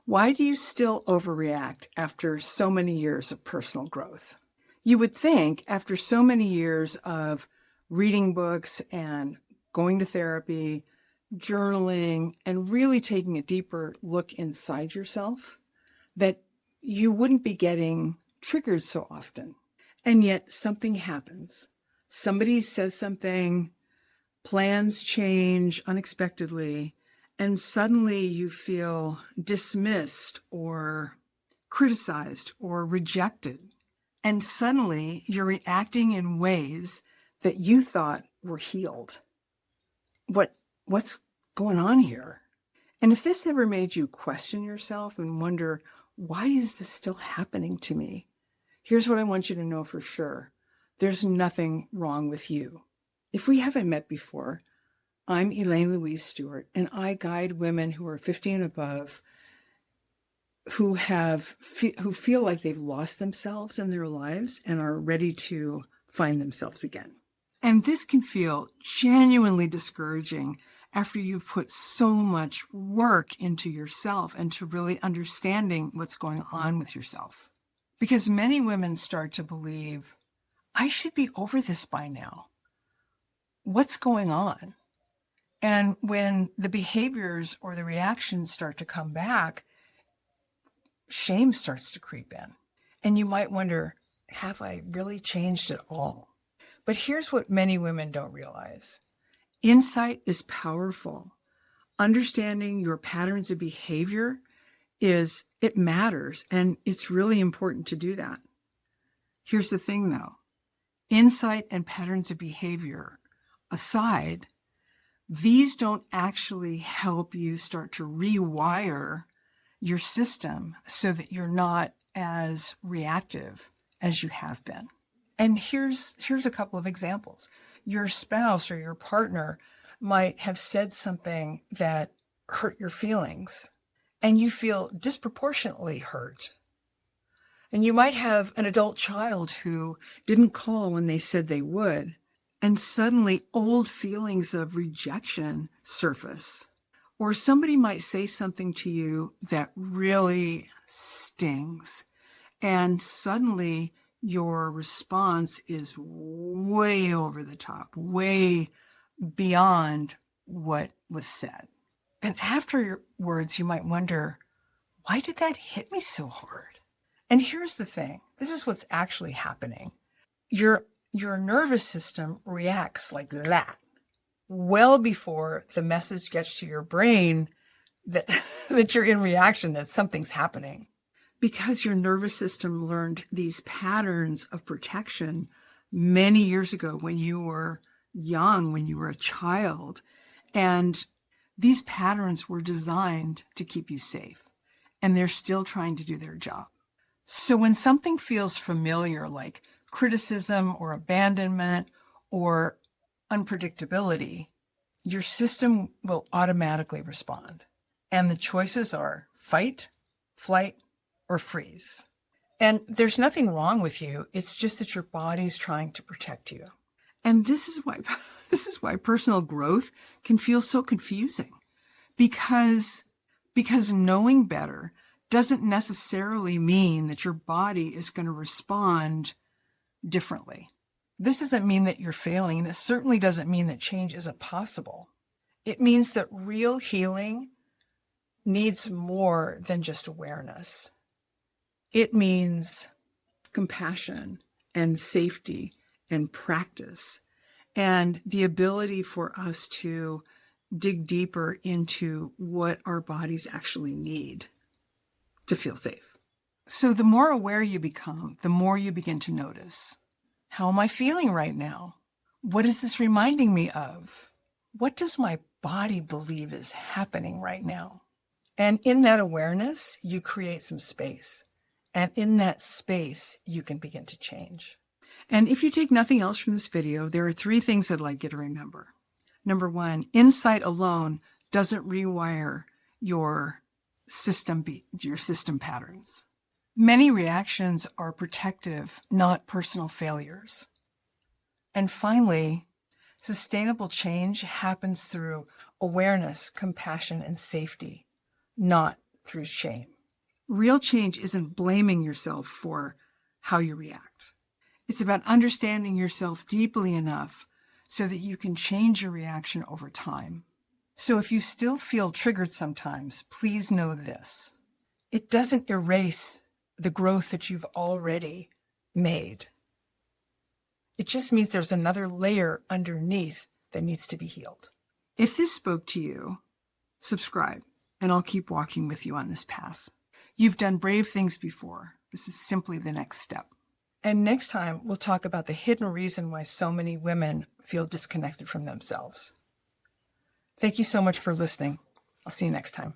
Why do you still overreact after so many years of personal growth? You would think after so many years of reading books and going to therapy, journaling, and really taking a deeper look inside yourself, that you wouldn't be getting triggered so often. And yet something happens. Somebody says something, plans change unexpectedly, and suddenly you feel dismissed or criticized or rejected. And suddenly you're reacting in ways that you thought were healed. What's going on here? And if this ever made you question yourself and wonder, why is this still happening to me? Here's what I want you to know for sure. There's nothing wrong with you. If we haven't met before, I'm Elaine Louise Stewart, and I guide women who are 50 and above who feel like they've lost themselves in their lives and are ready to find themselves again. And this can feel genuinely discouraging after you've put so much work into yourself and to really understanding what's going on with yourself. Because many women start to believe, I should be over this by now. What's going on? And when the behaviors or the reactions start to come back, shame starts to creep in. And you might wonder, have I really changed at all? But here's what many women don't realize. Insight is powerful. Understanding your patterns of behavior it matters, and it's really important to do that. Here's the thing though. Insight and patterns of behavior aside, these don't actually help you start to rewire your system so that you're not as reactive as you have been. And here's a couple of examples. Your spouse or your partner might have said something that hurt your feelings, and you feel disproportionately hurt. And you might have an adult child who didn't call when they said they would, and suddenly old feelings of rejection surface. Or somebody might say something to you that really stings, and suddenly your response is way over the top, way beyond what was said. And afterwards, you might wonder, why did that hit me so hard? And here's the thing. This is what's actually happening. Your nervous system reacts like that well before the message gets to your brain that, that you're in reaction, that something's happening. Because your nervous system learned these patterns of protection many years ago when you were young, when you were a child. And these patterns were designed to keep you safe. And they're still trying to do their job. So when something feels familiar, like criticism or abandonment or unpredictability, your system will automatically respond. And the choices are fight, flight, or freeze. And there's nothing wrong with you. It's just that your body's trying to protect you. And this is why personal growth can feel so confusing, because knowing better doesn't necessarily mean that your body is going to respond differently. This doesn't mean that you're failing, and it certainly doesn't mean that change isn't possible. It means that real healing needs more than just awareness. It means compassion and safety and practice and the ability for us to dig deeper into what our bodies actually need to feel safe. So the more aware you become, the more you begin to notice. How am I feeling right now? What is this reminding me of? What does my body believe is happening right now? And in that awareness, you create some space. And in that space, you can begin to change. And if you take nothing else from this video, there are 3 things I'd like you to remember. Number 1, insight alone doesn't rewire your system patterns. Many reactions are protective, not personal failures. And finally, sustainable change happens through awareness, compassion, and safety, not through shame. Real change isn't blaming yourself for how you react. It's about understanding yourself deeply enough so that you can change your reaction over time. So if you still feel triggered sometimes, please know this. It doesn't erase the growth that you've already made. It just means there's another layer underneath that needs to be healed. If this spoke to you, subscribe, and I'll keep walking with you on this path. You've done brave things before. This is simply the next step. And next time, we'll talk about the hidden reason why so many women feel disconnected from themselves. Thank you so much for listening. I'll see you next time.